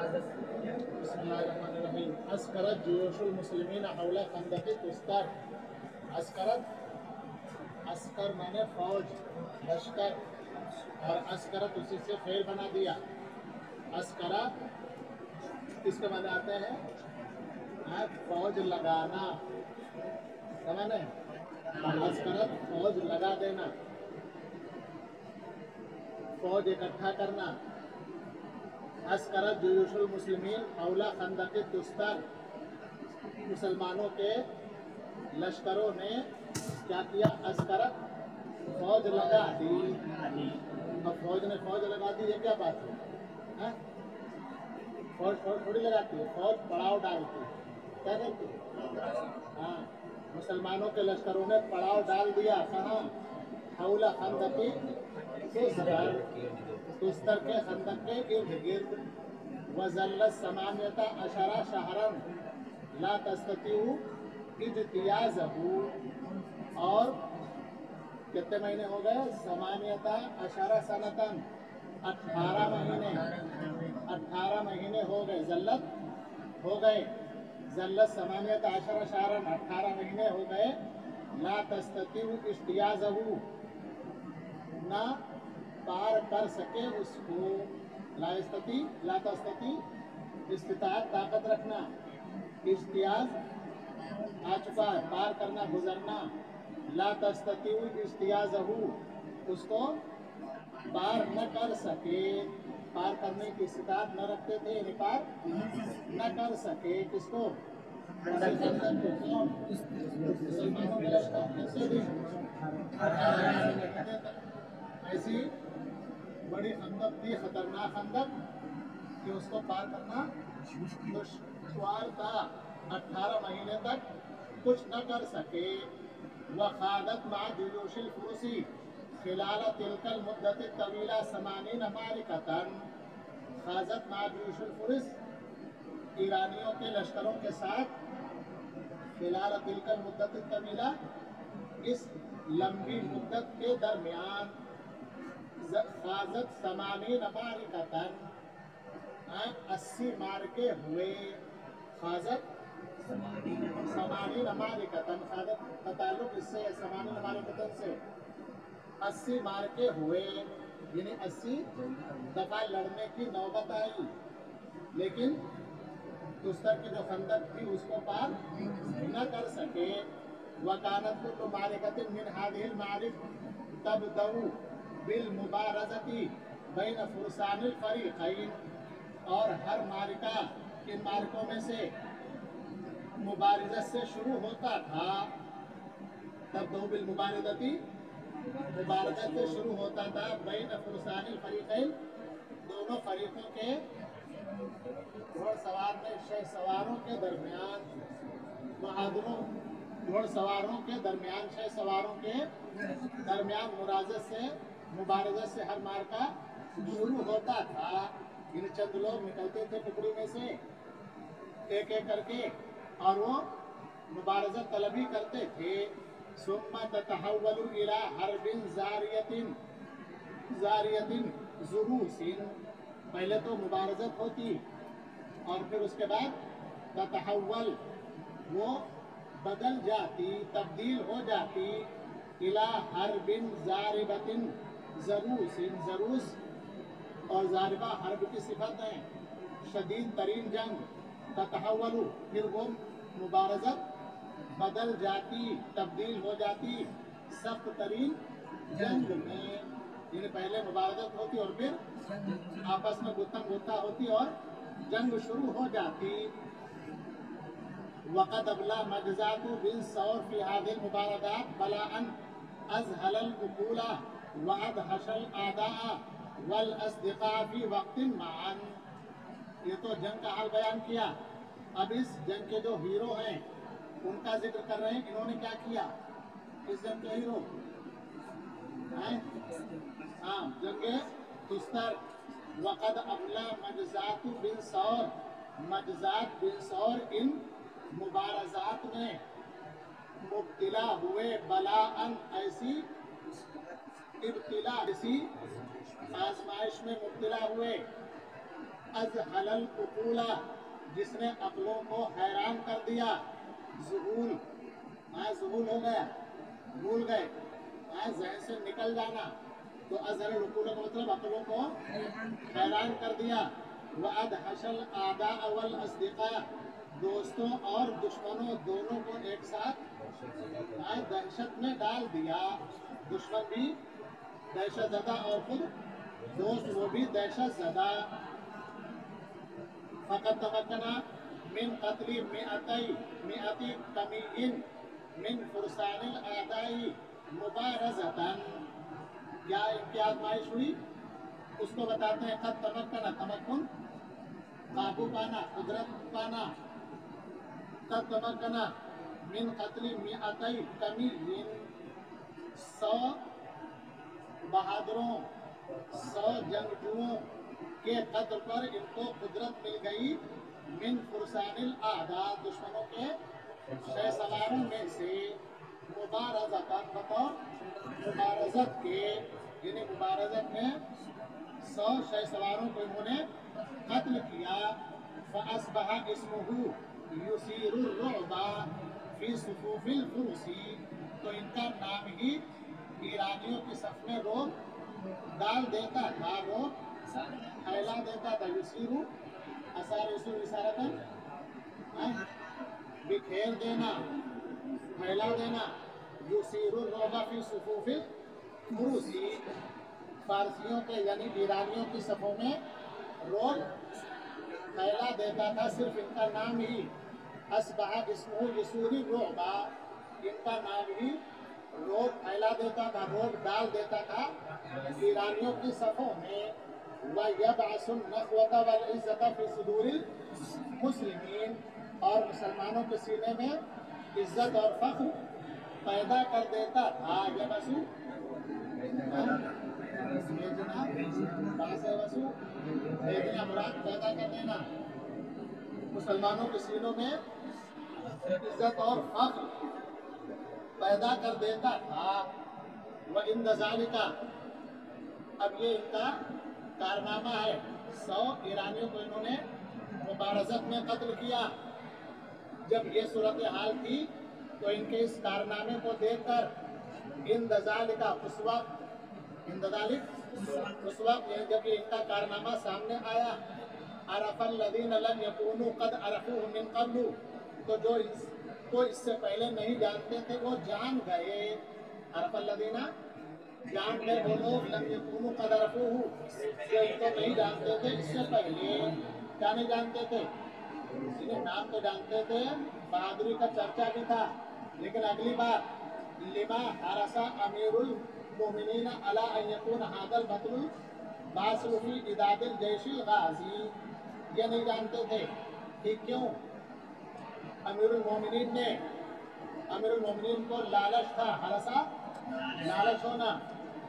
बिस्मिल्लाहिर्रहमानिर्रहीम। अस्करत जुयूशुल मुस्लिमीन हौला खंदकी तुस्तर। अस्कर माने फौज, लश्कर, और अस्करत उसी से फेल बना दिया। अस्करा इसके माने आते हैं फौज लगाना, समझे? अस्करत फौज लगा देना, फौज इकट्ठा करना। अस्करत जुयूशुल मुस्लिमीन हौला खंदकी तुस्तर, मुसलमानों के लश्करों ने क्या किया? अस्करत फौज लगा दी। अब फौज ने फौज लगा दी, ये क्या बात है? फौज थोड़ी लगाती है, फौज पड़ाव डालती है, क्या करती है? हाँ, मुसलमानों के लश्करों ने पड़ाव डाल दिया। कहाँ? हौला खंदकी तुस्तर के खंदक के इर्द गिर्द। वज़ल्लत समानियता अशरा शहरन ला तस्ततीउ इज्तियाज़हु, और कितने महीने हो गए? समानियता अशरा सनतन, 18 महीने, 18 महीने हो गए। ज़ल्लत हो गए, ज़ल्लत समानियता अशरा शहरन, 18 महीने हो गए। ला तस्ततीउ इज्तियाज़हु, ना पार कर सके उसको। ला तस्तती इस्तिताअत, ताकत रखना। इज्तियाज़ आ चुका है, पार करना, गुजरना। ला तस्तती इज्तियाज़हु, उसको पार न कर सके, पार करने की इस्तिताअत न रखते थे, यानी पार न कर सके। किसको? मुसलमानों के लश्कर कैसे भी ऐसी बड़ी खंदक थी, खतरनाक खंदक, कि उसको पार करना दुश्वार था। 18 महीने तक कुछ न कर सके। वखादत मा जुयूशिल फुरुसी खिलाल तिलकल मुद्दत तवीला समानीन मारिकतन। खाजत मा जुयूशिल फुरुस, ईरानियों के लश्करों के साथ, खिलाल तिलकल मुद्दत तवीला, इस लंबी मुद्दत के दरमियान। खाजत समानीन मारिकतन, 80 मार्के हुए। खाजत समानीन मारिकतन, खाजत का ताल्लुक इससे, समानीन मारिकतन से। 80 मार्के हुए, यानी 80 दफा लड़ने की नौबत आई, लेकिन तुस्तर की जो खंदक थी उसको पार न कर सके। वकानत कुल्लु मारिकतिन मिन हादिहिल मारिक तबदउ बिल मुबारज़ती बैन फुरसानिल फरीक़ैन, और हर मारिका इन मार्कों में से मुबारज़त से शुरू होता था। तबदउ बिल मुबारज़ती, मुबारज़त से शुरू होता था। बैन फुरसानिल फरीक़ैन, दोनों फरीकों के घोड़सवार में शहसवारों के दरमियान, बहादुरों घोड़सवारों के दरमियान, शहसवारों के दरमियान मुबारज़त से हर मार्का शुरू होता था। इन चंद लोग निकलते थे टुकड़ी में से एक एक करके, और वो मुबारज़त तलबी करते थे। सुम्मा ततहव्वलु इला हर्बिन ज़ारियतिन ज़ुरूसिन, पहले तो मुबारज़त होती, और फिर उसके बाद ततहव्वल, वो बदल जाती, तब्दील हो जाती। इला हर्बिन ज़ारिबतिन ज़रूसिन, ज़रूस और ज़ारिबा हर्ब की सिफत है, शदीद तरीन जंग। ततहव्वलु, फिर वो मुबारज़त बदल जाती, तब्दील हो जाती सख्त तरीन जंग में। यानी पहले मुबारज़त होती और फिर आपस में गुत्तम गुत्ता होती और जंग शुरू हो जाती। वक़द अबला मजज़ातु बिन सौर फी हादिल मुबारज़ात बलाअन अज़हलल उक़ूला व अदहशल आदाअ वल अस्दिक़ा फी वक़्तिन मअन। ये तो जंग का हाल बयान किया। अब इस जंग के जो हीरो हैं उनका जिक्र कर रहे हैं, इन्होंने क्या किया। इस जंग के हीरो हैं, हाँ, जंगे तुस्तर। वक़द अबला मजज़ातु बिन सौर, मजज़ात बिन सौर इन मुबारज़ात में मुब्तिला हुए। बलाअन, ऐसी इब्तिला, इसी आजमाइश में मुब्तिला हुए। अज़हल अल-उक़ूला, जिसने अक्लों को हैरान कर दिया। ज़ुहूल, ज़ुहूल हो गया, भूल गए, ज़हन से निकल जाना। तो अज़हल अल-उक़ूला का मतलब अक्लों को हैरान कर दिया। व अदहशल आदा वल अस्दिक़ा, दोस्तों और दुश्मनों दोनों को एक साथ दहशत में डाल दिया। दुश्मन भी दहशत ज़दा और खुद दोस्त वो भी दहशत ज़दा। फ़क़त तमक्कना मिन क़त्ली मिअती कमीइन मिन फ़ुरसानिल आदाई मुबारज़तन, क्या इनकी आजमाइश हुई उसको बताते हैं। क़द तमक्कना, तमक्कुन काबू पाना, कुदरत पाना। क़द तमक्कना मिन क़त्ली मिअती कमीइन, 100 बहादुरों, 100 जंगजुओं के कत्ल पर इनको कुदरत मिल गई। मिन फुरसानिल आदा, दुश्मनों के शह सवारों में से। मुबारज़तन, बतौर मुबारज़त के, यानी मुबारज़त में 100 शह सवारों को इन्होंने कत्ल किया। फ़अस्बहा इस्मुहु युसीरुर रुअबा फ़ी सुफ़ूफ़िल फ़ुरसी, तो इनका नाम ही ईरानियों की सफ में रोब डाल देता था, रोब फैला देता था। युसीरु असार युसीरु इसारतन, बिखेर देना, फैला देना। युसीरु रोबा फ़ी सुफ़ूफ़िल फ़ुरसी, फारसियों के यानी ईरानियों की सफ़ों में रोब फैला देता था। सिर्फ इनका नाम ही अस्बहा इस्मुहु युसीरुर रुअबा, इनका नाम ही रोब फैला देता था, रोब डाल देता था ईरानियों की सफ़ों में। व यबअसुन नख़वत वल इज़्ज़त फ़ी सुदूरिल मुस्लिमीन, और मुसलमानों के सीने में इज्जत और फ़ख्र पैदा कर देता था। यबअसु भेजना, मुराद पैदा कर देना। मुसलमानों के सीनों में इज्जत और फ़ख्र पैदा कर देता था। व इन ज़ालिका, अब ये इनका कारनामा है। 100 ईरानियों को इन्होंने मुबारज़त में कत्ल किया। जब ये सूरत हाल थी तो इनके इस कारनामे को देखकर इन ज़ालिका, उस वक्त, इन ज़ालिक उस वक्त जब ये इनका कारनामा सामने आया। अरफ़ल लज़ीना लम यकूनू क़द अरफ़ूहु मिन क़ब्लु, तो जो इसको इससे पहले नहीं जानते थे वो जान गए। अरफ़ल लज़ीना, जान गए वो लोग, लम यकूनू क़द अरफ़ूहु, जो इनको नहीं जानते थे इससे पहले। क्या नहीं जानते थे? इन्हें नाम तो जानते थे, बहादुरी का चर्चा भी था, लेकिन अगली बार लिमा हरसा अमीरुल मोमिनीन अला अन यकून हादल बतुल बासुफी इदादिल जैशिल गाजी, ये नहीं जानते थे कि क्यों अमीरुल मोमिनीन ने, अमीरुल मोमिनीन को लालच था, हरसा लालच होना,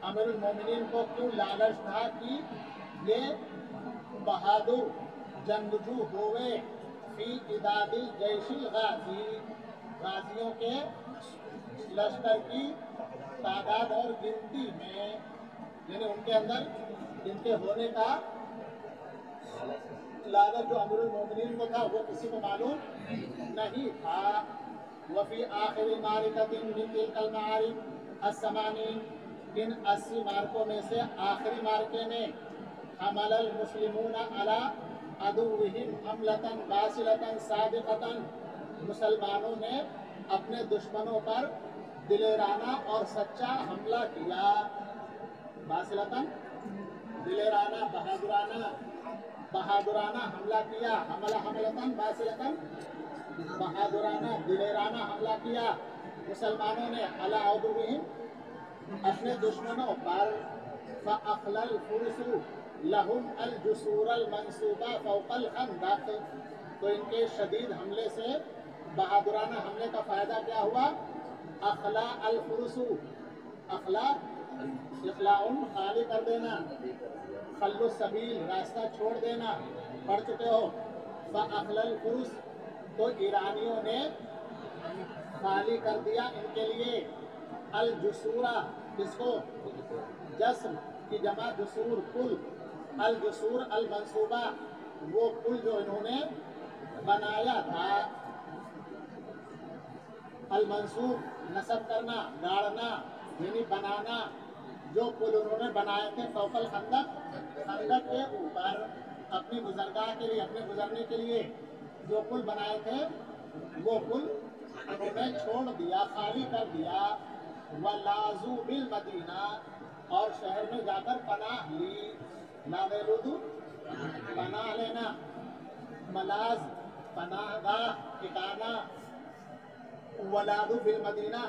अमीरुल मोमिनीन को क्यों लालच था कि ये बहादुर जंगजू होवे। फी इदादिल जैशिल गाजी, गाजियों के लश्कर की तादाद और गिनती में, यानी उनके अंदर इनके होने का लालच जो अमीरुल मोमिनीन को था वो किसी को मालूम नहीं था। वफ़ी आखिरी मारिकतिन मिन तिलकल मारिक अस्समानीन, इन 80 मार्कों में से आखिरी मार्के में हमलल मुस्लिमून अला अदुव्विहिम हमलतन बासिलतन सादिक़तन, मुसलमानों ने अपने दुश्मनों पर दिलेराना और सच्चा हमला किया। बासिलतन, दिलेराना, बहादुराना हमला किया। हमला हमलतन बासिलतन, बहादुराना दिलेराना हमला किया मुसलमानों ने अला अदुव्विहिम, अपने दुश्मनों पर। फ़अख़लल फ़ुरसु लहुम अल जुसूरल मंसूबा फ़ौक़ल खंदक़, तो इनके शदीद हमले से, बहादुराना हमले का फ़ायदा क्या हुआ? अखला अल फुरसु, अखला इखलाउन खाली कर देना, खल्लु सबील रास्ता छोड़ देना, पढ़ चुके हो। फ़अख़लल फुरस, तो ईरानियों ने खाली कर दिया इनके लिए अल जुसूरा, किसको? जस्म की जमा जुसूर, कुल। अल जुसूर अल मंसूबा, वो पुल जो इन्होंने बनाया था, अलमंसूब नसब करना, गाड़ना यानी बनाना, जो पुल उन्होंने बनाए थे फौकल खंदक, खंदक के ऊपर अपनी गुजरगाह के लिए, अपने गुजरने के लिए जो पुल बनाए थे वो पुल उन्होंने छोड़ दिया, खाली कर दिया। वलाजू बिल मदीना, और शहर में जाकर पनाह ली। लावेलुदु पनाह लेना, मलाज पनाहगाह ठिकाना, वलादु बिल मदीना,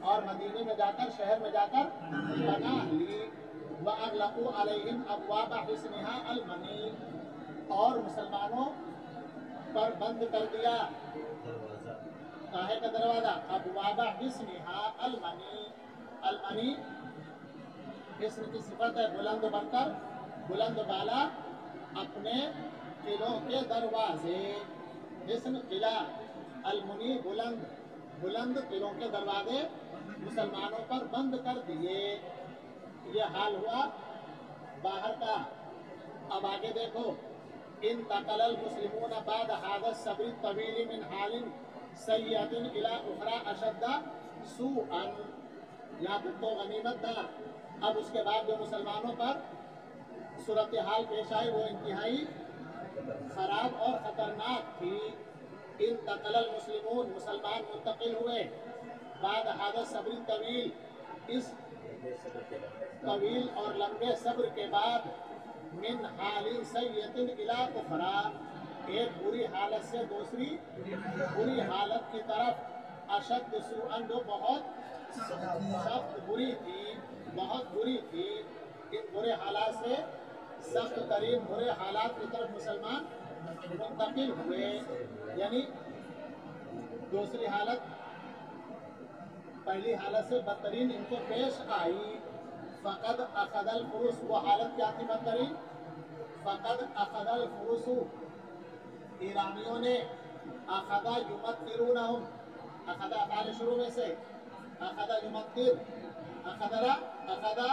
और मदीने में जाकर, शहर में जाकर पनाह ली। वअग़लक़ू अलैहिम अब्वाब हिस्निहा अल-मनी, और मुसलमानों पर बंद कर दिया काहे का दरवाजा, अब्वाब हिस्निहा अल-मनी। अल-मनी हिस्न की सिफत है बुलंद बनकर, बुलंद बाला, अपने किलों के दरवाजे। हिस्न किला, अल-मुनी बुलंद, बुलंद किलों के दरवाजे मुसलमानों पर बंद कर दिए। ये हाल हुआ बाहर का। अब आगे देखो, इन तकलल मुस्लिमून बाद हादस सबरी तवील मिन हालिन सय्यतिन इला उखरा अशद्दा सूअन। यहाँ तक तो गनीमत था। अब उसके बाद जो मुसलमानों पर सूरत हाल पेश आई वो इंतहाई खराब और खतरनाक थी। इन तकलल मुस्लिमून, मुसलमान मुंतकिल हुए, बाद हादस सबरी तवील, इस तवील और लंबे सब्र के बाद, मिन हालिन सय्यतिन इला उखरा, एक बुरी हालत से दूसरी बुरी हालत की तरफ, अशद सुअन, जो बहुत सख्त बुरी थी, बहुत बुरी थी। इन बुरे हालात से सख्त तरीन बुरे हालात की तरफ मुसलमान मुंतकिल हुए, यानी दूसरी हालत पहली हालत से बदतरीन इनको पेश आई। फ़क़द अख़दल फुरुस, वो हालत क्या थी बदतरीन, फ़क़द अख़दल फुरुसु, ईरानियों ने, अख़दा युमत्तिरूनहुम, अख़दा अफ़ाल शुरू में से, अख़दा युमत्तिर, अख़दरा, अख़दा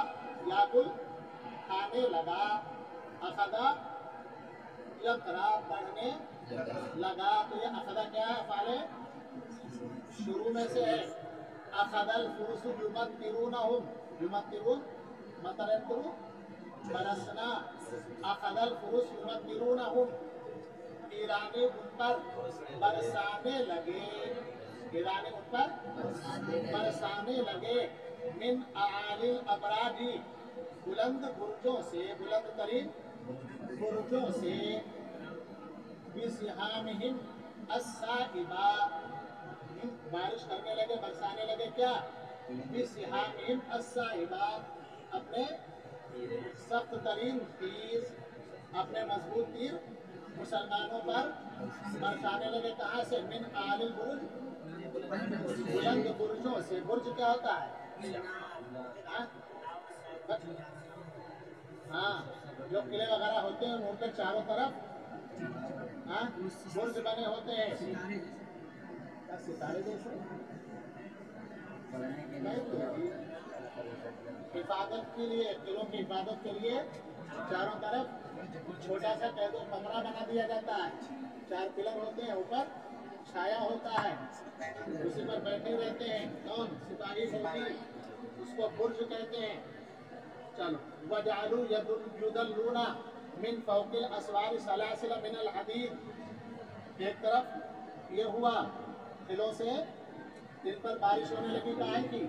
याकुल खाने लगा, अख़दा यक़रा पढ़ने लगा। तो ये अख़दा क्या है, अफ़ाल शुरू में से है। अख़दल फुरुसु युमत्तिरूनहुम, युमत्तिरून मतरतु बरसना, अख़दल फुरुस युमत्तिरूनहुम, ईरानी उन पर बरसाने लगे, ईरानी उन पर बरसाने लगे। मिन आलिल अबराजी, बुलंद बुर्जों से, बुलंद तरीन बुर्जों से, बिसिहामिहिम अस्साइबा, बारिश करने लगे, बरसाने लगे क्या, बिसिहामिहिम अस्साइबा, अपने सख्त तरीन तीर, अपने मजबूत तीर मुसलमानों पर बरसाने लगे। कहाँ से, मिन आलिल बुर्ज, बुलंद बुर्जों से। बुर्ज क्या होता है, हाँ, जो किले वगैरह होते हैं उनके चारों तरफ बुर्ज बने होते हैं, सितारे जैसे, हिफाजत के लिए, किलों की हिफाजत के लिए चारों तरफ छोटा सा कैदो कमरा बना दिया जाता है। 4 पिलर होते हैं, ऊपर छाया होता है, उसी पर बैठे रहते हैं कौन, सिपाही फौजी, उसको बुर्ज कहते हैं। चलो, वजालू युदल्लूना मिन फौकिल अस्वार सलासिल मिनल हदीद। एक तरफ ये हुआ किलों से जिन पर बारिश होने लगी, कहा कि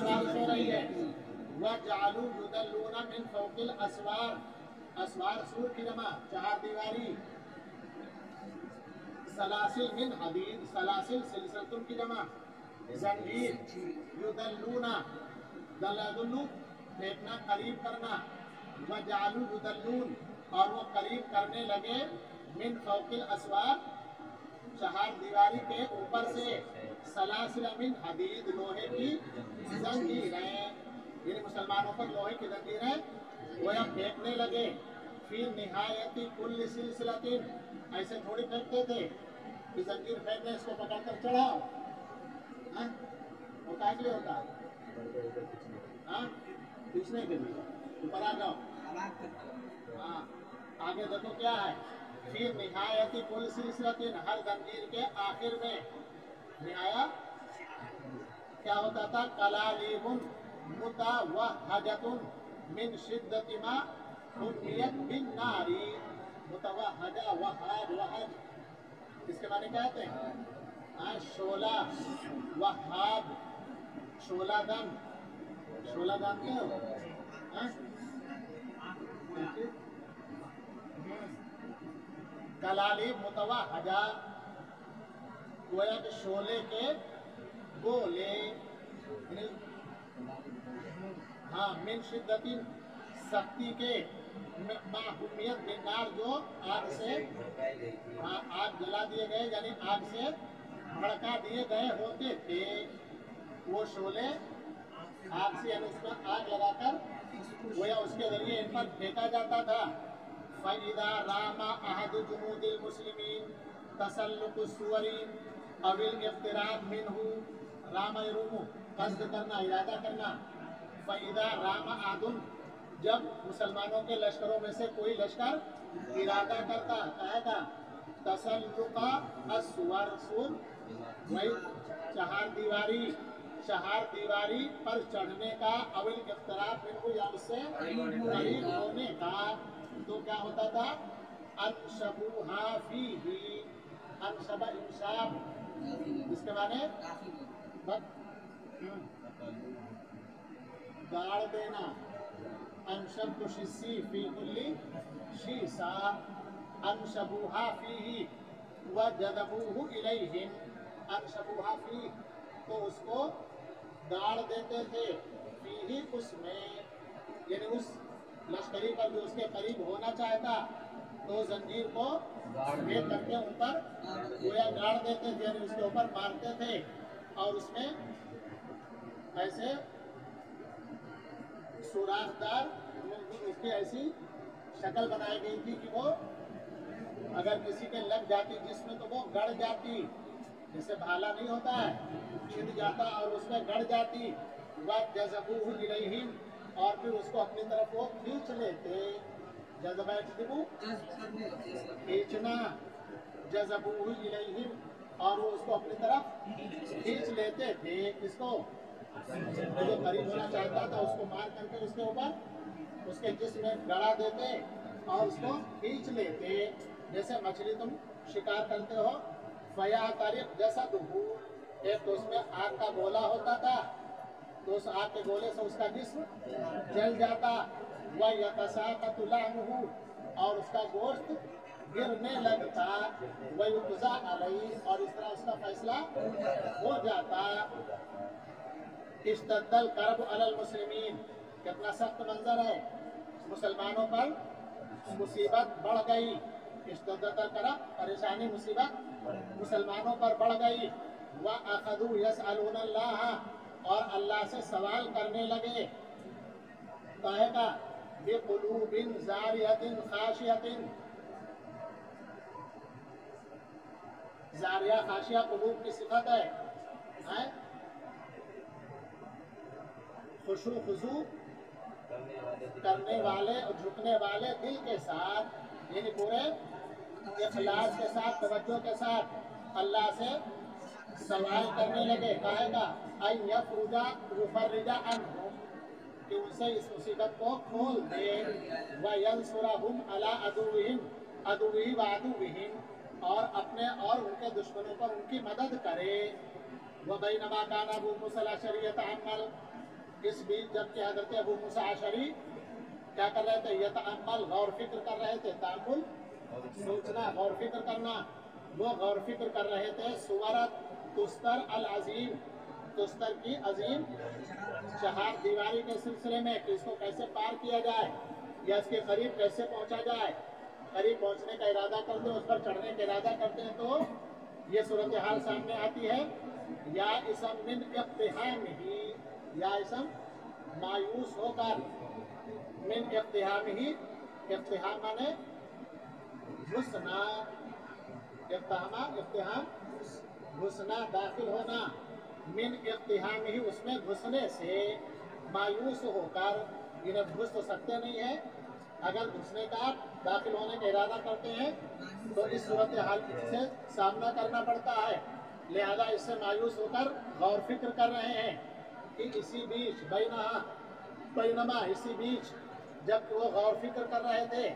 बारिश हो रही है। वजालू युदल्लूना मिन फौकिल अस्वार, अस्वार सूर की जमा, 4 दीवारी, सलासिल मिन हदीद, सलासिल सिलसिलतुन की जमा, जंजीर, युदल्लूना, दल्लुल्लू फेंकना, करीब करना, वजालू युदल्लून, और वो करीब करने लगे, मिन फौकिल अस्वार, 4 दीवारी के ऊपर से, सलासिल मिन हदीद, लोहे की जंजीरें, यानी मुसलमानों पर लोहे की जंजीरें वो अब फेंकने लगे। फिर निहायती कुल्ल सिलसिलतिन, ऐसे थोड़ी फेंकते थे कि जंजीर फेंकने, इसको पकड़कर चढ़ाओ, वो क्या लिए होता है, खींचने के लिए, ऊपर आ जाओ। हाँ, आगे देखो क्या है, فی نہایتی کل سلسلۃ، ہر زنجیر کے آخر میں نہایا کیا ہوتا تھا؟ کلالیب متوہجۃ من شدت ما حمیت بالنار، متوہجہ وہاج وہج اس کے معنی کیا ہوتے ہیں؟ شعلہ، وہاب شعلہ دن، شعلہ جانتے ہو؟ کلالیب متوہجہ گویا کہ شعلے کے گولے، ہاں من شدت سختی کے، معہومیت بالنار جو آگ سے، ہاں آگ جلا دیے گئے یعنی آگ سے بھڑکا دیے گئے ہوتے تھے وہ شعلے آگ سے، یعنی اس میں آگ لگا کر گویا اس کے ذریعے ان پر پھینکا جاتا تھا۔ فَإِذَا رَامَ أَحَدُ جُنُودِ الْمُسْلِمِينَ تَسَلُّقُ السُّوَرِ أَوِ الْاقْتِرَابَ مِنْهُ، رام یروم قصد کرنا، ارادہ کرنا۔ فَإِذَا رَامَ أَحَدٌ جب مسلمانوں کے لشکروں میں سے کوئی لشکر ارادہ کرتا، کہے گا تسلق السور، سور وہی چہار دیواری پر چڑھنے کا، اول اقتراب منہ یا اس سے قریب ہونے کا، تو کیا ہوتا تھا؟ انشبوہا فیہی، انشب انشاب اس کے معنی گاڑ دینا، انشب شسی فی کلی شیسا، انشبوہا فیہی وجذبوہ الیہم، انشبوہا فیہ تو اس کو گاڑ دیتے تھے، فیہی اس میں، یعنی اس لشکری پر جو اس کے قریب ہونا چاہتا تو زنجیر کو بھید کر کے ان پر گویا گاڑ دیتے تھے، یعنی اس کے اوپر مارتے تھے، اور اس میں ایسے سوراخ دار اس کی ایسی شکل بنائی گئی تھی کہ وہ اگر کسی کے لگ جاتی جس میں تو وہ گڑ جاتی، جیسے بھالا نہیں ہوتا ہے چھد جاتا اور اس میں گڑ جاتی، وَجَذَبُوهُ إِلَيْهِمْ اور پھر اس کو اپنی طرف وہ کھینچ لیتے، جذبہ جذبو کھینچنا، جَذَبُوهُ إِلَيْهِمْ اور وہ اس کو اپنی طرف کھینچ لیتے تھے، اس کو جو قریب ہونا چاہتا تھا اس کو مار کر کے اس کے اوپر اس کے جسم میں گڑا دیتے اور اس کو کھینچ لیتے، جیسے مچھلی تم شکار کرتے ہو، فَيَعْتَرِقْ جَسَدُهُ ایک تو اس میں آگ کا گولا ہوتا تھا تو اس آگ کے گولے سے اس کا جسم جل جاتا، وَيَتَسَاقَطُ لَحْمُهُ اور اس کا گوشت گرنے لگتا، وَيُقْضَى عَلَيْهِ اور اس طرح اس کا فیصلہ ہو جاتا۔ اشتد الکرب علی المسلمین، کتنا سخت منظر ہے، مسلمانوں پر مصیبت بڑھ گئی، اشتد الکرب پریشانی مصیبت مسلمانوں پر بڑھ گئی، وَأَخَذُوا يَسْأَلُونَ اللَّهَ اور اللہ سے سوال کرنے لگے، کہے گا بِقُلُوبٍ زَارِيَةٍ خَاشِعَةٍ، زاریہ خاشیہ قلوب کی صفت ہے، خشوع خضوع کرنے والے اور جھکنے والے دل کے ساتھ، یعنی پورے اخلاص کے ساتھ، توجہ کے ساتھ اللہ سے سوال کرنے لگے، کہے گا أَن يُفَرِّجَ عَنْهُمْ کہ ان سے اس مصیبت کو کھول دے، وَيَنْصُرَهُمْ عَلَىٰ عَدُوِّهِمْ عَدُوِّهِ وَعَدُوِّهِمْ اور اپنے اور ان کے دشمنوں پر ان کی مدد کرے۔ وَبَيْنَمَا كَانَ أَبُو مُوسَىٰ الْأَشْعَرِيُّ يَتَأَمَّلُ اس بیچ جبکہ حضرت ابو موسیٰ اشعری کیا کر رہے تھے؟ یتأمل غور فکر کر رہے تھے، تأمل سوچنا، غور فکر کرنا، وہ غور فکر کر رہے تھے سورت تستر العظیم، تستر کی عظیم چہار دیواری کے سلسلے میں کہ اس کو کیسے پار کیا جائے یا اس کے قریب کیسے پہنچا جائے، قریب پہنچنے کا ارادہ کرتے ہیں، اس پر چڑھنے کا ارادہ کرتے ہیں تو یہ صورتحال سامنے آتی ہے، یا اسم من اقتحامہ، یا اسم مایوس ہو کر، من اقتحامہ، اقتحام مانے گھسنا، اقتحام گھسنا، داخل ہونا، من اقتحامہ اس میں گھسنے سے، مایوس ہو کر، انہیں گھس تو سکتے نہیں ہیں، اگر گھسنے کا داخل ہونے کا ارادہ کرتے ہیں तो इस सूरत हाल से सामना करना पड़ता है। लिहाजा इससे मायूस होकर गौर फिक्र कर रहे हैं कि इसी बीच बैनमा इसी बीच जब वो गौर फिक्र कर रहे थे,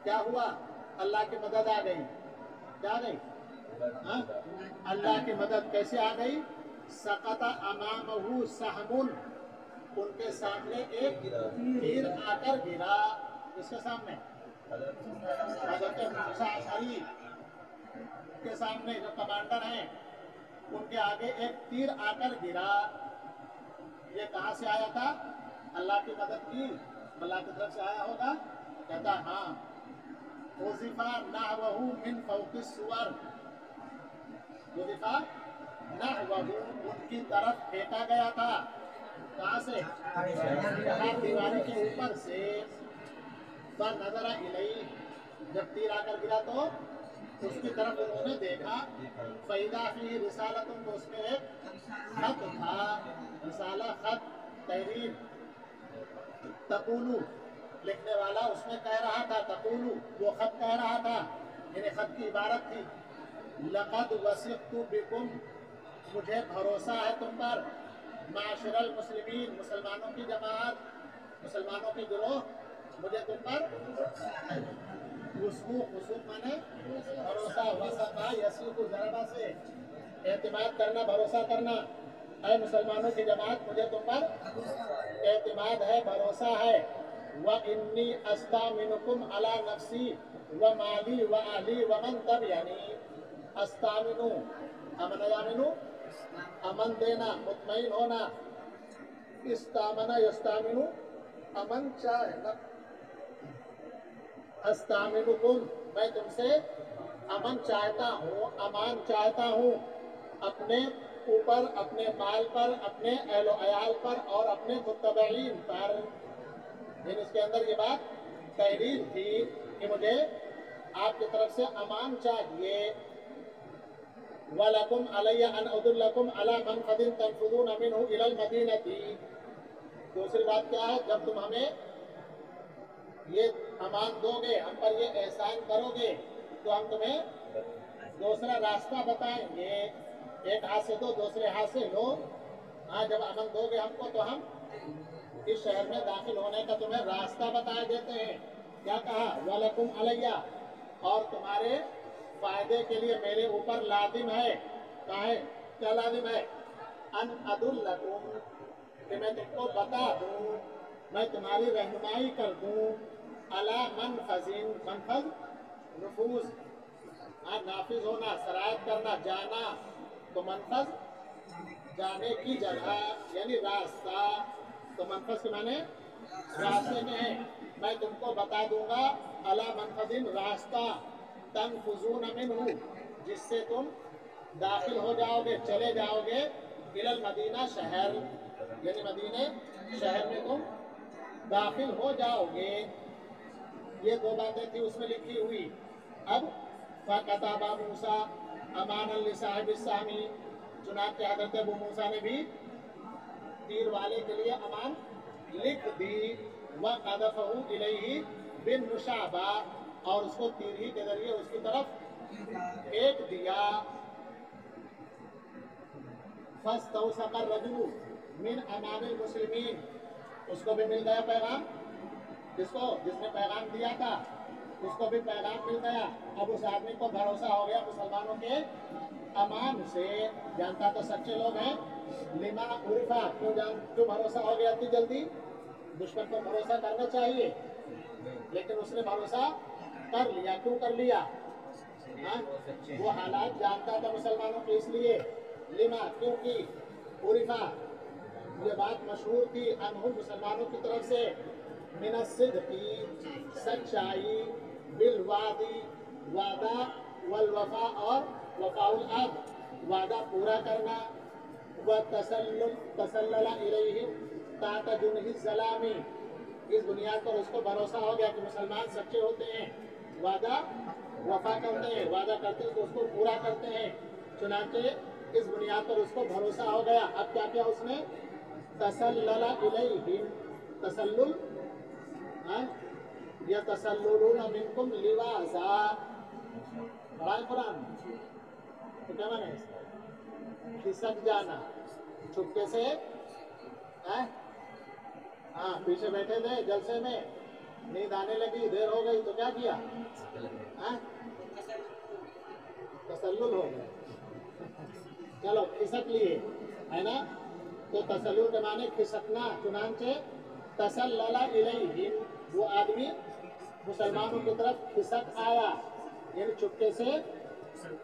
क्या हुआ? अल्लाह की मदद आ गई। क्या आ गई? हाँ? अल्लाह की मदद कैसे आ गई? सकता अमामहु सहमुन, उनके सामने एक तीर आकर गिरा। इसके सामने हज़रत मूसा अशअरी के सामने जो कमांडर हैं, उनके आगे एक तीर आकर गिरा। ये कहाँ से आया था? अल्लाह की मदद की अल्लाह की तरफ से आया होगा। कहता हाँ, उज़िफ़ा नहवहु मिन फ़ौक़िस सुवर, उज़िफ़ा नहवहु, उनकी तरफ फेंका गया था। कहाँ से? दीवारी के ऊपर से। नज़रा इलैहि, जब तीर आकर गिरा तो उसकी तरफ उन्होंने देखा। फ़इज़ा फ़ीहि रिसालतुन, तो उसमें एक खत था। रिसाला खत, तहरीर। तक़ूलु, लिखने वाला उसमें कह रहा था, तक़ूलु वो खत कह रहा था, यानी खत की इबारत थी, लक़द वसिक़्तु बिकुम, मुझे भरोसा है तुम पर, माशरल मुस्लिमीन, मुसलमानों की जमात, मुसलमानों की गिरोह, मुझे तुम पर वसूक़ माने भरोसा, वसक़ा यसीक़ु ज़रबा से एतमाद करना, भरोसा करना। ऐ मुसलमानों की जमात, मुझे तुम पर एतमाद है, भरोसा है। व इन्नी अस्तामिनुकुम अला नफ्सी व माली व अहली व मन तबिअनी, अस्तामिनु अमन यामिनु, अमन देना, मुतमईन होना। इस्तामना यस्तामिनु, अमन चाहे। अस्तामिनुकुम, मैं तुमसे अमन चाहता हूँ, अमान चाहता हूँ, अपने ऊपर, अपने माल पर, अपने अहलो अयाल पर और अपने मुत्तबईन पर। लेकिन इसके अंदर ये बात तहरीर थी कि मुझे आपकी तरफ से अमान चाहिए। वलकुम अलैया अन उदुल्लकुम अला मनफदिन तनफुदून मिन्हु इलल मदीनती। दूसरी बात क्या है? जब तुम हमें ये अमान दोगे, हम पर ये एहसान करोगे, तो हम तुम्हें दूसरा रास्ता बताएंगे। एक हाथ से दो, दूसरे हाथ से लो। हाँ, जब अमन दोगे हमको, तो हम इस शहर में दाखिल होने का तुम्हें रास्ता बता देते हैं। क्या कहा? वलकुम अलैया, और तुम्हारे फायदे के लिए मेरे ऊपर लाजिम है। क्या है? क्या लाजिम है? अन अदुल्लकुम, कि मैं तुमको बता दूं, मैं तुम्हारी रहनुमाई कर दूं, अला मनफज़िन, मनफज़ नफूज, नाफिज होना, सरायत करना, जाना, तो मनफज़ जाने की जगह यानी रास्ता। तो मनफज़ के माने रास्ते में है। मैं तुमको बता दूंगा अला मनफज़िन, रास्ता, तनफुज़ून मिन्हु, जिससे तुम दाखिल हो जाओगे, चले जाओगे, इलल मदीना, शहर, यानी मदीने शहर में तुम दाखिल हो जाओगे। ये दो बातें थी उसमें लिखी हुई। अब फ़कतबा मूसा अमानन लिसाहिब सामी, चुनांचे हज़रत अबू मूसा ने भी तीर वाले के लिए अमान लिख दी। व क़ज़फ़हु इलैहि बिन मुशाबा, और उसको तीर ही के जरिए उसकी तरफ फेंक दिया। फ़स्तौसक़र रजुलु मिन अमानिल मुस्लिमीन, उसको भी मिल गया पैगाम। जिसने पैगाम दिया था उसको भी पैगाम मिल गया। अब उस आदमी को भरोसा हो गया मुसलमानों के अमान से। जानता तो सच्चे लोग हैं। लिमा उरिफा, क्यों भरोसा हो गया इतनी जल्दी? दुश्मन पर भरोसा करना चाहिए, लेकिन उसने भरोसा कर लिया। क्यों कर लिया? हाँ? वो हालात जानता था मुसलमानों के, इसलिए। लिमा, क्योंकि उरिफा, ये बात मशहूर थी, अनहुम, मुसलमानों की तरफ से, मिनस्सिद्क़ी, सच्चाई, बिलवादी, वादा, वलवफा, और वफाउल अहद, वादा पूरा करना, व तसल्लल इलैहिम ताता जुनहि ज़लामी, इस बुनियाद पर उसको भरोसा हो गया कि मुसलमान सच्चे होते हैं, वादा वफा करते हैं, वादा करते हैं तो उसको पूरा करते हैं। चुनांचे इस बुनियाद पर उसको भरोसा हो गया। अब क्या किया उसने? तसल्लल इलैहिम, तसल्लुल, यतसल्लुलून मिनकुम लिवाज़ा, पढ़ा है कुरान? तो क्या माना इसका? खिसक जाना, चुपके से है? हाँ, पीछे बैठे थे जलसे में, नींद आने लगी, देर हो गई तो क्या किया? हाँ? तसल्लुल हो गया। चलो खिसक लिए, है ना? तो तसल्लुल के माने खिसकना, चुनांचे तसल्लला इलैहि, वो आदमी मुसलमानों की तरफ खिसक आया, यानी चुपके से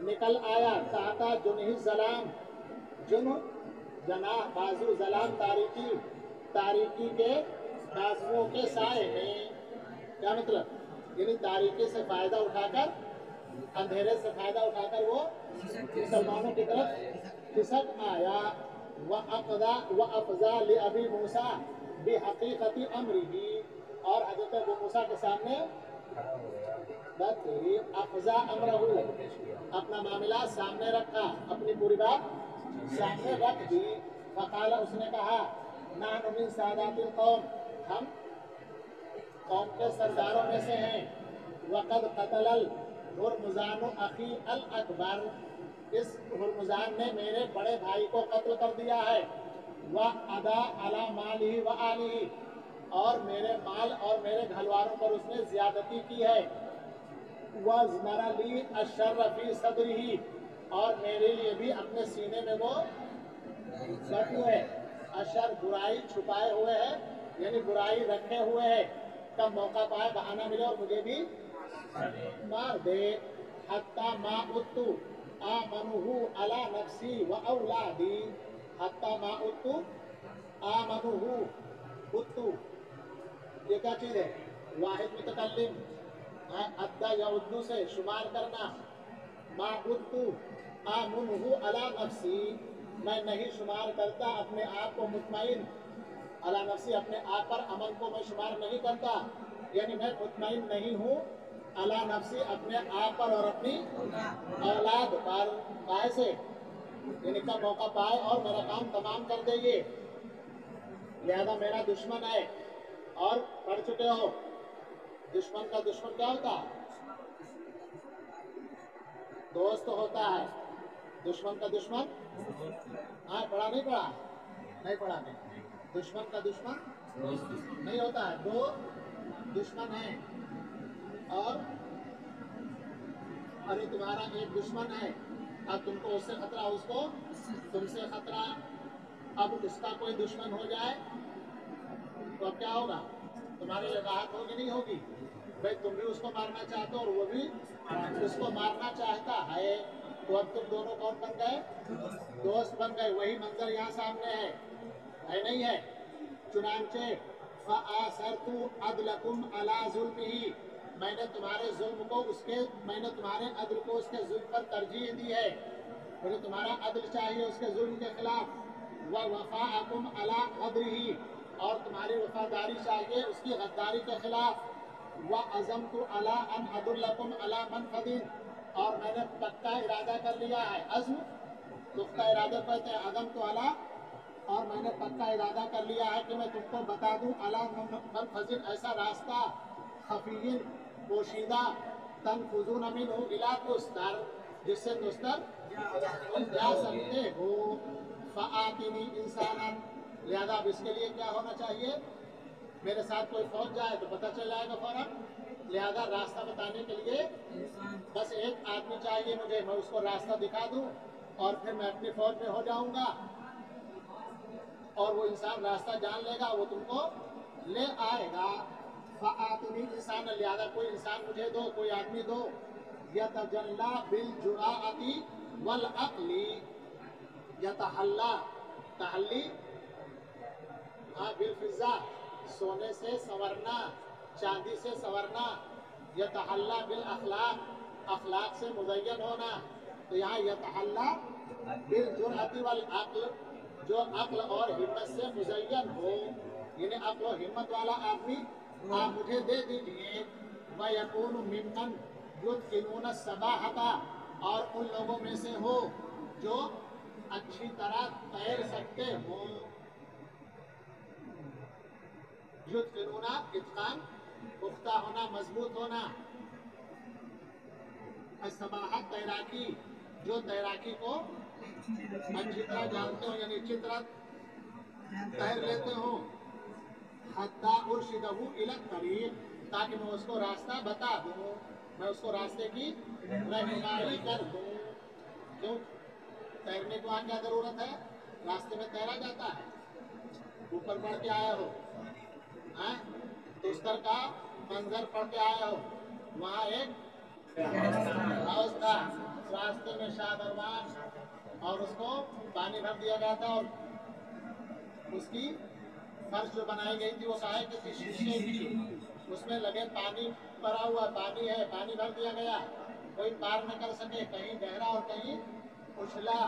निकल आया। ताता जुनही जलाम, जुन जना बाजू, जलाम तारीकी, तारीकी के बाजुओं के साए में। क्या मतलब? यानी तारीकी से फायदा उठाकर, अंधेरे से फायदा उठाकर वो मुसलमानों की तरफ खिसक आया। व अफजा li अबी मूसा बिहकीकति अमरिही, और हजरत अबू मूसा के सामने अफजा अमरहू, अपना मामला सामने रखा, अपनी पूरी बात सामने रख दी। फकाला, उसने कहा, नानु मिन सादातिल कौम, हम कौम के सरदारों में से हैं। वक़द क़तलल हुरमुज़ानु अखी अल अकबर, इस हुरमुज़ान ने मेरे बड़े भाई को कत्ल कर दिया है। व अदा अला मालिही व आलिही, और मेरे माल और मेरे घरवालों पर उसने ज्यादती की है। वज़मरा ली अश्शर्र फी सदरिही, और मेरे लिए भी अपने सीने में वो रखे है। अशर बुराई छुपाए हुए है, यानी बुराई रखे हुए है। कब मौका पाए, बहाना मिले और मुझे भी मार दे। हत्ता मा उत्तु आमनुहु अला नफ्सी व औलादी, हत्ता मा उत्तु आमनुहु, उत्तु ये क्या चीज है? वाहिद मुतकल्लिम, अद्दा या उद्दू से शुमार करना। मा उत्तु आमनुहु अला नफ्सी, मैं नहीं शुमार करता अपने आप को मुतमईन, अला नफ्सी, अपने आप पर अमल को मैं शुमार नहीं करता, यानी मैं मुतमईन नहीं हूँ अला नफ्सी, अपने आप पर और अपनी औलाद पर। कैसे? यानी का मौका पाए और मेरा काम तमाम कर दे ये, लिहाजा मेरा दुश्मन है। और पढ़ चुके हो, दुश्मन का दुश्मन क्या होता है? दोस्त होता है। दुश्मन का दुश्मन, हाँ पढ़ा नहीं पढ़ा? नहीं पढ़ा नहीं। दुश्मन का दुश्मन नहीं होता है, दो दुश्मन है। और अरे तुम्हारा एक दुश्मन है, अब तुमको उससे खतरा, उसको तुमसे खतरा। अब उसका कोई दुश्मन हो जाए तो अब क्या होगा? तुम्हारी राहत होगी नहीं होगी? भाई तुम भी उसको मारना चाहते हो और वो भी उसको मारना चाहता है, तो अब तुम दोनों कौन बन गए? दोस्त बन गए। वही मंजर यहाँ सामने है नहीं है? चुनांचे फ़असरतु अदलकुम अला ज़ुल्मिही, मैंने तुम्हारे जुल्म को उसके, मैंने तुम्हारे अदल को उसके जुल्म पर तरजीह दी है। मुझे तुम्हारा अदल चाहिए उसके जुल्म के खिलाफ। व वफ़ाअकुम अला गदरिही, और तुम्हारी वफादारी चाहिए उसकी गद्दारी के खिलाफ। व अज़मतु अला अन अदुल्लकुम अला मनफदिन, और मैंने पक्का इरादा कर लिया है। अज़्म पुख्ता इरादा कहते हैं, अज़म तो अला, और मैंने पक्का इरादा कर लिया है कि मैं तुमको बता दूं अला मनफजिन, ऐसा रास्ता, खफीन पोशीदा, तनफुज़ून मिन्हु इला तुस्तर, जिससे तुस्तर जा सकते हो। फ़आतिनी इंसानन, लिहाजा अब इसके लिए क्या होना चाहिए? मेरे साथ कोई फौज जाए तो पता चल जाएगा फौरन। लिहाजा रास्ता बताने के लिए बस एक आदमी चाहिए मुझे, मैं उसको रास्ता दिखा दूं और फिर मैं अपनी फौज में हो जाऊंगा, और वो इंसान रास्ता जान लेगा, वो तुमको ले आएगा। फ़आतिनी इंसान, लिहाजा कोई इंसान मुझे दो, कोई आदमी दो। यतजल्ला बिल जुराअती वल अक्ली, यतहल्ला, तहल्ली बिल फिज़्ज़ा, सोने से संवरना, चांदी से संवरना। यतहल्ला बिल अखलाक, अखलाक से मुज़य्यन होना। तो यहाँ यतहल्ला बिल जुरअती वल अक्ल, जो अक्ल और हिम्मत से मुज़य्यन हो, यानी अक्ल और हिम्मत वाला आदमी आप मुझे दे दीजिए। व यकूनु मिम्मन युत्किनून सबाहता, और उन लोगों में से हो जो अच्छी तरह तैर सकते हो। युत्किनूना इत्कान, पुख्ता होना, मजबूत होना। सबाहत तैराकी, जो तैराकी को अच्छी तरह जानते हो यानी अच्छी तरह तैर लेते हो, हत्ता उर्शिदहु इला तरीक, ताकि मैं उसको रास्ता बता दूं, मैं उसको रास्ते की रहनुमाई कर दूं। क्यों तैरने को वहाँ क्या जरूरत है? रास्ते में तैरा जाता है, ऊपर पढ़ के आया हो, दुस्तर का मंजर पढ़ के आया हो, वहाँ एक हाउस था, रास्ते में शाहदरवान, और उसको पानी भर दिया गया था, और उसकी फर्श जो बनाई गई थी वो काहे की थी? शीशे की। उसमें लगे पानी भरा हुआ, पानी है, पानी भर दिया गया, कोई पार न कर सके, कहीं गहरा और कहीं उछला,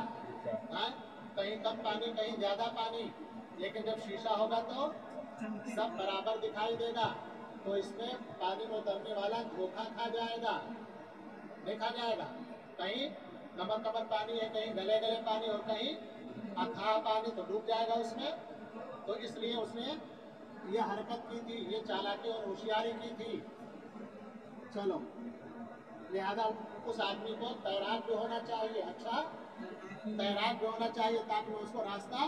कहीं कम पानी कहीं ज्यादा पानी, लेकिन जब शीशा होगा तो सब बराबर दिखाई देगा। तो इसमें पानी में उतरने वाला धोखा खा जाएगा, देखा जाएगा, कहीं कमर कमर पानी है, कहीं गले गले पानी और कहीं अथाह पानी, तो डूब जाएगा उसमें। तो इसलिए उसने ये हरकत की थी, ये चालाकी और होशियारी की थी। चलो, लिहाजा उस आदमी को तैराक भी होना चाहिए, अच्छा तैराक भी होना चाहिए, ताकि मैं उसको रास्ता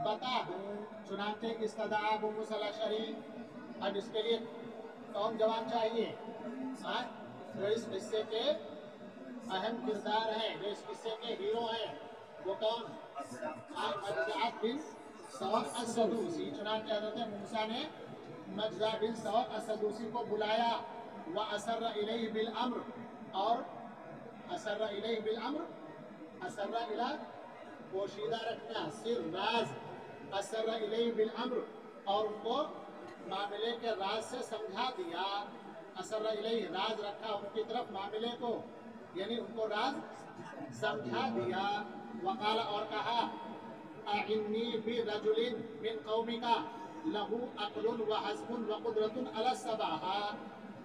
बता दूं। चुनांचे इस्तदा अबू मूसा अल-अशअरी, अब इसके लिए कौन जवान चाहिए? जो इस किस्से के अहम किरदार हैं, जो इस किस्से के हीरो हैं, वो कौन? मजदाद बिन सवक अस-सदूसी। चुनांचे हज़रत मूसा ने मजदाद बिन सवक अस-सदूसी को बुलाया, व असर्र इलैहि बिल अम्र, और असर्र इलैहि बिल अम्र, असर्र इला पोशीदा रखना, सिर राज, असर्र इलैहि बिल अम्र, और उनको मामले के राज से समझा दिया। असर्र इलैहि, राज रखा उनकी तरफ मामले को, यानी उनको राज समझा दिया। वकाल, और कहा, अइन्नी बि रजुलिन मिन कौमिका लहू अक्लुन व हज़्मुन व कुदरतुन अला सबाहा।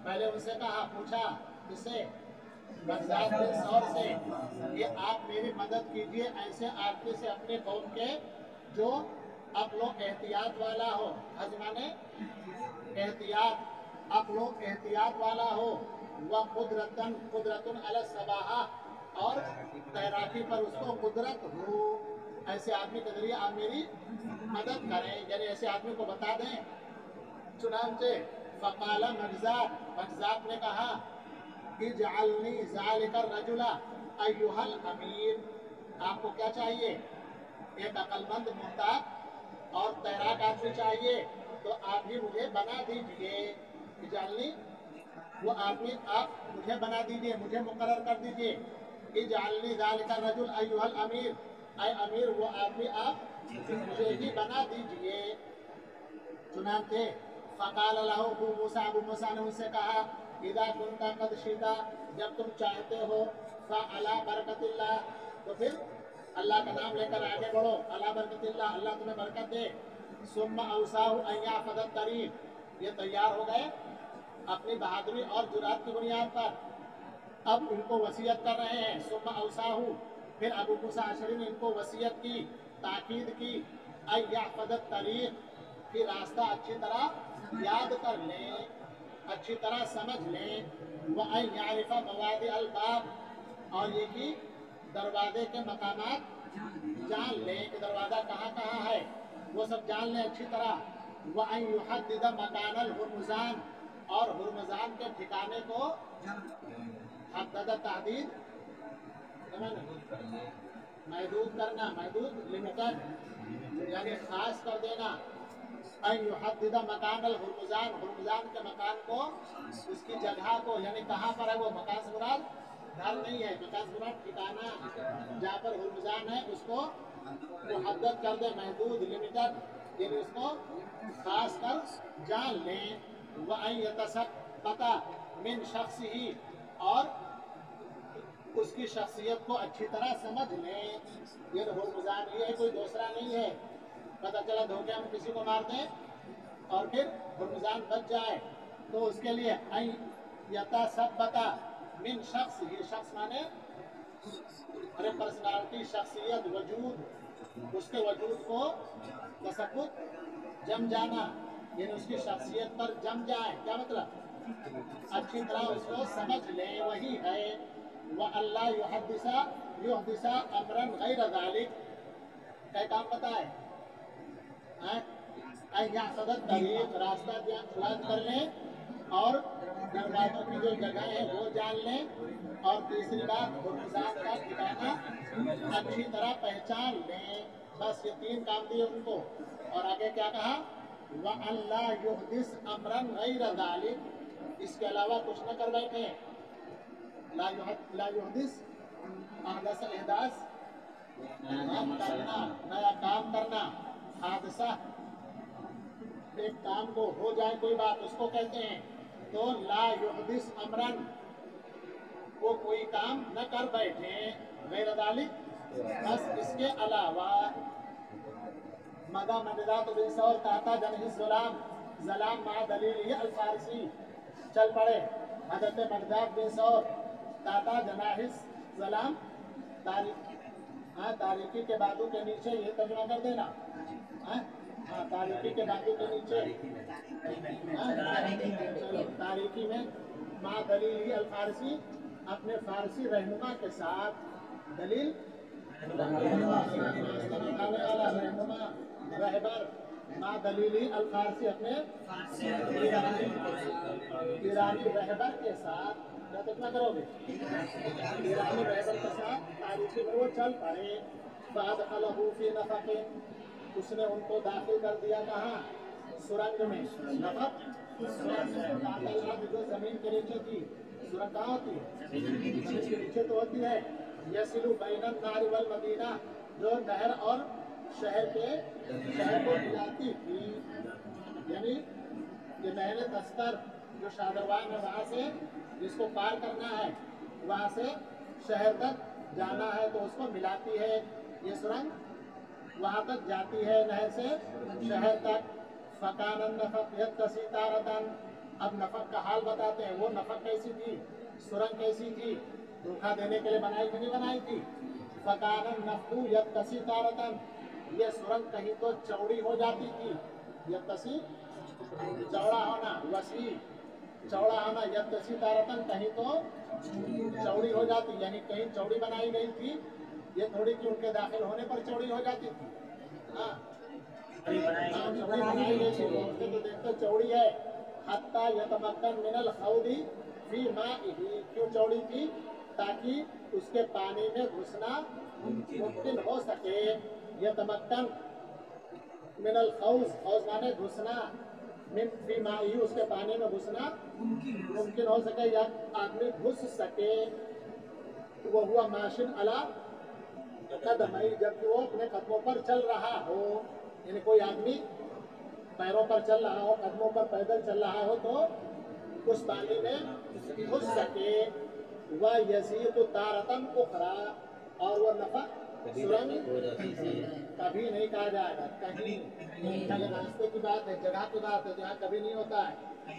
पहले उनसे कहा, पूछा, किससे? मजदाद बिन सौर से, ये आप मेरी मदद कीजिए ऐसे आदमी से अपने कौम के जो अक्ल एहतियात वाला हो, हजमाने एहतियात, अक्ल एहतियात वाला हो, व कुदरतुन अला सबाहा, और तैराकी पर उसको कुदरत हो, ऐसे आदमी के जरिए आप मेरी मदद करें, यानी ऐसे आदमी को बता दें। चुनांचे फ़क़ाला मजदाद ने कहा, इजअलनी ज़ालिका रजुला अय्युहल अमीर, आपको क्या चाहिए? एक अक्लमंद, मुहतात और तैराक आदमी चाहिए, तो आप ही मुझे बना दीजिए। इजअलनी, वो आदमी आप मुझे बना दीजिए, मुझे मुकर्रर कर दीजिए। इजअलनी ज़ालिका रजुल अय्युहल अमीर, ऐ अमीर वो आदमी आप मुझे ही बना दीजिए। चुनांचे फ़क़ाल लहू अबू मूसा ने उनसे कहा, इदा कुंता कद शिता, जब तुम चाहते हो, फ़अला बरकतिल्लाह, तो फिर अल्लाह का नाम लेकर आगे बढ़ो, अला बरकतिल्लाह, अल्लाह तुम्हें बरकत दे। सुम्मा औसाहु अन याफ़ज़ तरीक़, ये तैयार हो गए अपनी बहादुरी और जुरात की बुनियाद पर, अब इनको वसीयत कर रहे हैं। सुम्मा औसाहु, फिर अबू मूसा अशअरी ने इनको वसीयत की, ताकीद की, अन याफ़ज़ तरीक़, कि रास्ता अच्छी तरह याद कर लें, अच्छी तरह समझ लें। व अन यारिफ़ा मवादि अल-बाब, और ये कि दरवाजे के मकामात जान लें, कि दरवाज़ा कहाँ कहाँ है, वो सब जान लें अच्छी तरह। व अन युहद्दिद मकानल हुर्मुज़ान, और हुर्मुज़ान के ठिकाने को, हद्दद तहदीद महदूद करना, महदूद लिमिटेड, यानी खास कर देना। अन युहद्दिद मकानल हुर्मुज़ान, हुर्मुज़ान के मकान को, उसकी जगह को, यानी कहाँ पर है वो, मकान से मुराद घर नहीं है, मकान से मुराद ठिकाना, जहाँ पर हुर्मुज़ान है उसको मुहद्दद कर दे, महदूद लिमिटेड, यानी उसको खास कर जान लें। व अन यतसब्बता मिन शख्सिही, और उसकी शख्सियत को अच्छी तरह समझ लें। ये हुर्मुज़ान ये है, कोई दूसरा नहीं है। पता चला धोखे में किसी को मार दें और फिर हुर्मुज़ान बच जाए, तो उसके लिए अन यतसब्बता मिन शख्स, ये शख्स माने अरे पर्सनालिटी, शख्सियत, वजूद, उसके वजूद को तसब्बुत, जम जाना, यानी उसकी शख्सियत पर जम जाए, क्या मतलब? अच्छी तरह उसको समझ लें, वही है। व अल्लाह युहदिसा अमरन गैर ज़ालिक, क्या काम बताए? सदत तरीक, रास्ता याद कर लें, और दरवाजों की जो जगह है वो जान लें, और तीसरी बात हुर्मुज़ात का ठिकाना अच्छी तरह पहचान लें। बस ये 3 काम दिए उनको। और आगे क्या कहा? व अल्लाह युहदिस अमरन गैर ज़ालिक, इसके अलावा कुछ न कर बैठे। ला युहदिस अहदस एहदास, करना, नया काम करना। हादसा, एक काम को हो जाए कोई बात, उसको कहते हैं। तो ला युहदिस अमरन, वो कोई काम न कर बैठे, गैर ज़ालिक, बस इसके अलावा। मदा मददात बिसौर ताता जनहिस ज़लाम मा दलील अल फारसी, चल पड़े। हजरत मददात बिसौर ताता जनाहिस ज़लाम, तारीकी के बाजू के नीचे, ये तर्जुमा कर देना। तारीकी के बाजू के नीचे, चलो तारीकी में मा दलील अल फारसी, अपने फारसी रहनुमा के साथ। दलील वाला रहनुमा, रहबर। मा दलीली अल फारसी, अपने ईरानी रहबर के साथ। क्या तर्जुमा करोगे? ईरानी रहबर के साथ तारीकी में वो चल पड़े। फ़अदख़लहू फ़ी नफ़क़, उसने उनको दाखिल कर दिया कहाँ? सुरंग में। नफ़क़ जो जमीन के नीचे थी। सुरंग कहाँ होती है? जमीन के नीचे तो होती है। यसिलु बैनन नार वल मदीना, जो नहर और शहर को मिलाती थी। यानी ये नहर तस्कर जो शादरवान है, वहाँ से जिसको पार करना है, वहाँ से शहर तक जाना है तो उसको मिलाती है ये सुरंग। वहाँ तक जाती है नहर से शहर तक। फ़कानन नफ़क़ यत्तसी तारतन, अब नफ़क़ का हाल बताते हैं। वो नफ़क़ कैसी थी, सुरंग कैसी थी, धोखा देने के लिए बनाई कि नहीं बनाई थी? फ़कानन नफ़क़ु यत्तसी तारतन, ये सुरंग कहीं तो चौड़ी हो जाती थी। यत्तसी चौड़ा होना, वसी चौड़ा होना। यत्तसी तारतन, कहीं तो चौड़ी हो जाती, यानी कहीं चौड़ी बनाई गई थी। ये थोड़ी कि उनके दाखिल होने पर चौड़ी हो जाती थी। चौड़ी बनाई गई थी, उससे तो देखते चौड़ी है। हत्ता यतमक्कन मिनल खौदी फी माइही, क्यों चौड़ी थी? ताकि उसके पानी में घुसना मुमकिन हो सके। यतमक्कन मिनल खौज, खौज माने घुसना, मिन फी माइही, उसके पानी में घुसना मुमकिन हो सके, या आदमी घुस सके। वो हुआ माशिन अला कदमई, जबकि वो अपने कदमों पर चल रहा हो। यानी कोई आदमी पैरों पर चल रहा हो, कदमों पर पैदल चल रहा हो, तो उस पानी में घुस सके। वह यज़ीक़ तारतन उखरा, और वो नफ़क़ सुरंग कभी नहीं कहा जाएगा। कहीं रास्ते की बात है, जगह की बात है, जहाँ कभी नहीं होता है।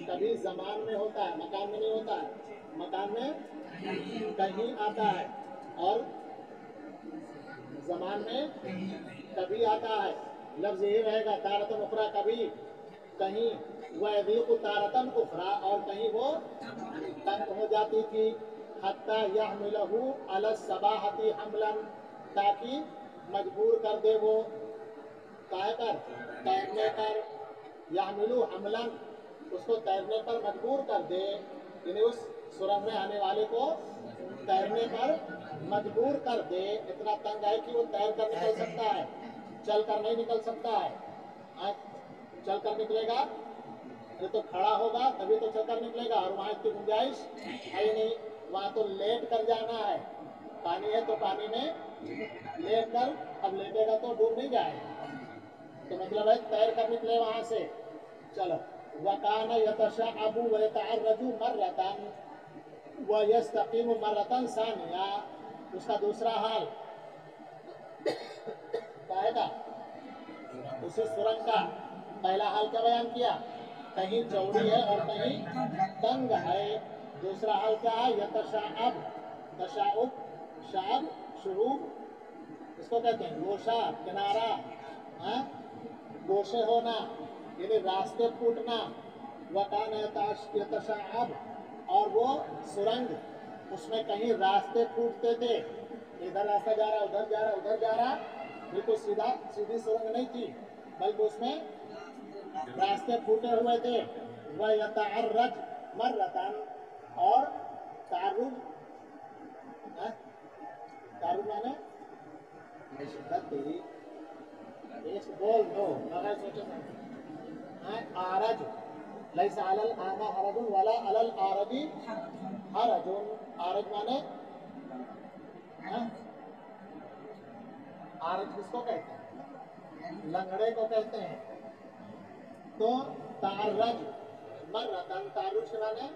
कभी ज़मान में होता है, मकान में नहीं होता है। मकान में कहीं आता है, और ज़मान में कभी आता है। लफ्ज़ यही रहेगा, तारतन उखरा, कभी कहीं। वह यज़ीक़ तारतन उखरा, और कहीं वो तंग हो जाती थी। हत्ता यहमिलहू अला सबाहती हमलन, ताकि मजबूर कर दे वो काहे पर? तैरने पर। यहमिलू हमलन, उसको तैरने पर मजबूर कर दे, यानी उस सुरंग में आने वाले को तैरने पर मजबूर कर दे। इतना तंग है कि वो तैर कर निकल सकता है, चल कर नहीं निकल सकता है। चल कर निकलेगा ये तो खड़ा होगा तभी तो चल कर निकलेगा, और वहाँ इतनी गुंजाइश है ही नहीं। वहाँ तो लेट कर जाना है, पानी है तो पानी में लेट कर, अब लेटेगा तो डूब नहीं जाएगा। तो मतलब है तैर कर निकले वहाँ से। चलो, वकान यतशअबु व यतअर्रजु मर्रतन व यस्तकीमु मर्रतन सानिया, उसका दूसरा हाल क्या? उसी सुरंग का पहला हाल क्या बयान किया? कहीं चौड़ी है और कहीं तंग है। दूसरा हाल क्या है? यतशअब, तशाउब, शाब, शुरूब, इसको कहते हैं गोशा, किनारा, गोशे होना, यानी रास्ते फूटना। वकान यतशअब, और वो सुरंग उसमें कहीं रास्ते फूटते थे, इधर रास्ता जा रहा, उधर जा रहा, उधर जा रहा, बिल्कुल सीधा सीधी सुरंग नहीं थी, बल्कि उसमें रास्ते फूटे हुए थे। वह यतअर्रज मर्रतन, और तारुज, तारुज माने इस बोल दो मगर सोचो आरज लैसा अलल आमा हरजुन वला अलल आरजी हरजुन। आरज माने आरज किसको कहते हैं? लंगड़े को कहते हैं। तो तारज मर्रतन, तारुज के माने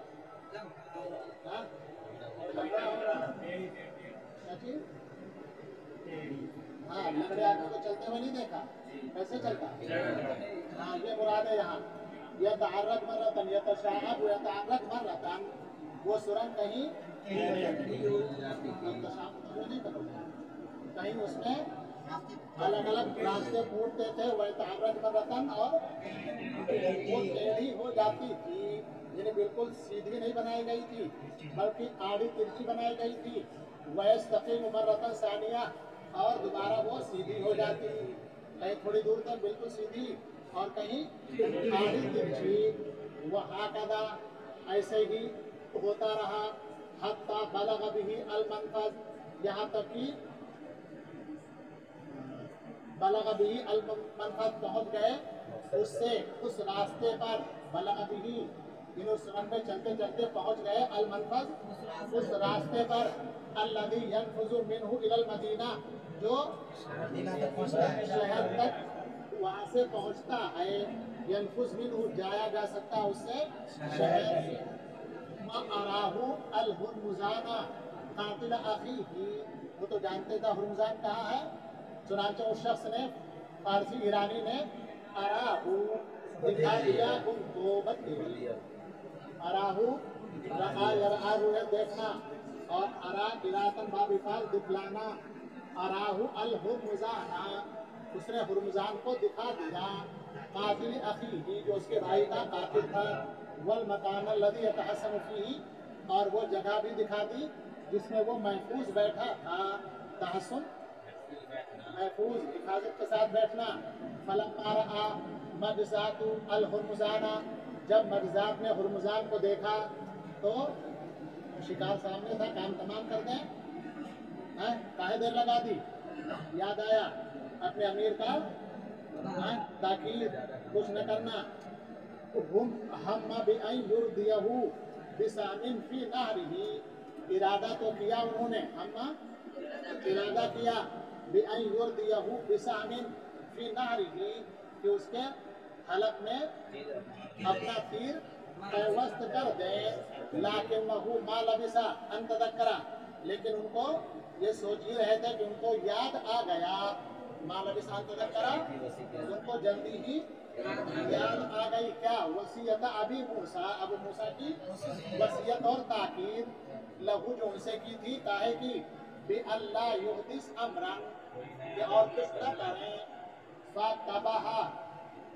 हाँ, लंगड़े आदमी को चलते हुए नहीं देखा, कैसे चलता? हाँ, ये मुराद है यहाँ। यह तारक मर्रतन, यह तशाअब यतारक मर्रतन, वो सुरंग कहीं कहीं उसमें अलग अलग रास्ते फूटते थे, वह तारक मर्रतन, और वो टेढ़ी हो जाती थी, यानी बिल्कुल सीधी नहीं बनाई गई थी, बल्कि आड़ी तिरछी बनाई गई थी। वह सकीम मर्रतन सानिया, और दोबारा वो सीधी हो जाती, कहीं थोड़ी दूर तक बिल्कुल सीधी और कहीं आड़ी तिरछी। वह कदा ऐसे ही होता रहा, हत्ता बलग बिही अल मनफज, यहाँ तक कि बलग बिही अल मनफज पहुँच गए उससे, उस रास्ते पर, बलग बिही उस सुरंग में चलते चलते पहुँच गए अल मनफज, उस रास्ते पर, अल्लज़ी यनफुज़ु मिन्हु इलल मदीना, जो शहर तक वहाँ से पहुँचता है। यनफुज़ मिन्हु, जाया जा सकता उससे शहर से। अराहु अल हुरमुज़ाना कातिल अखीही, वो तो जानते था हुरमुज़ान कहाँ है, चुनांचे उस शख्स ने, फारसी ईरानी ने, अराहु दिखा दिया उनको, बदली अराहु रहा यरआहु है देखना, और अरा इरातन बाबिफाल दिखलाना। अराहु अल हुरमुज़ाना, उसने हुरमुज़ान को दिखा दिया, कातिल अखीही, जो उसके भाई का कातिल था, वल मकान लदी यतहस्सन फीही, और वो जगह भी दिखा दी जिसमें वो महफूज बैठा था। तहस्सुन महफूज, हिफाजत के साथ बैठना। फलम्मा रआ मजज़ातु अल हुरमुज़ाना, जब मजज़ात ने हुरमुज़ान को देखा तो शिकार सामने था, काम तमाम कर दें, काहे देर लगा दी, याद आया अपने अमीर का ताकीद, कुछ न करना। हम बिअय्युर्दियहु बिसामिन फी नहरिही, इरादा तो किया उन्होंने, हम इरादा किया, बिअय्युर्दियहु बिसामिन फी नहरिही, कि उसके हलक में अपना तीर पैवस्त कर दे। लाकिन्नहु मा लबिसा अन तदक्करा, लेकिन उनको ये सोच ही रहे थे कि उनको याद आ गया, मा लबिसा अन तदक्करा, उनको जल्दी ही याद आ गई क्या, वसीयत अबी मूसा, अबू मूसा की वसीयत और ताकीद, लहू जो उनसे की थी, काहे की, बि अल्लाह युहदिस अमरन, कि और कुछ न करें, फतबहा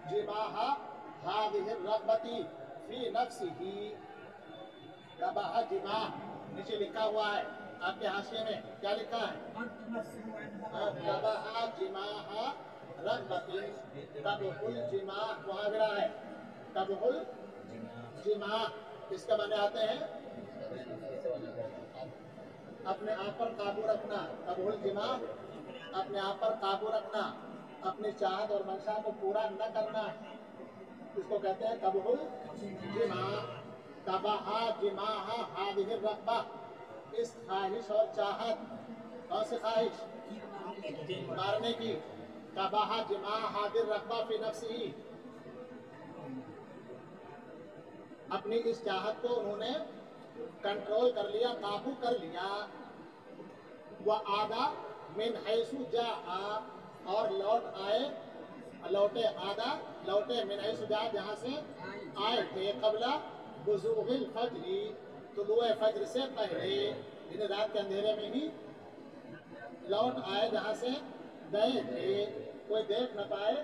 जिमाहा हादिहि रग़बती फी नफ्सिही, तबहा जिमा नीचे लिखा हुआ है आपके हाशिए में, क्या लिखा है, तबहा जिमाहा रग़बती, तबहुल जिमा, वहाँ गिरा है तबहुल जिमा, इसके माने आते हैं अपने आप पर काबू रखना। तबहुल जिमा, अपने आप पर काबू रखना, अपनी चाहत और मंशा को पूरा न करना, इसको कहते हैं तबहुल जिमा। तबहा जिमाहा हादिहि रग़बा, इस ख्वाहिश और चाहत, कौन सी ख्वाहिश, मारने की, तबहा जिमा हादिर रग़बा फी नफ्सिही, अपनी इस चाहत को उन्होंने कंट्रोल कर लिया, काबू कर लिया। वह आदा मिन हैसु जाआ, और लौट आए, लौटे, आदा लौटे, मिन हैसु जाआ, जहाँ से आए थे, क़ब्ला बुज़ूग़िल फ़ज्री, तुलूए फ़ज्र से पहले, इन रात के अंधेरे में ही लौट आए जहाँ से गए थे, कोई देख न पाए।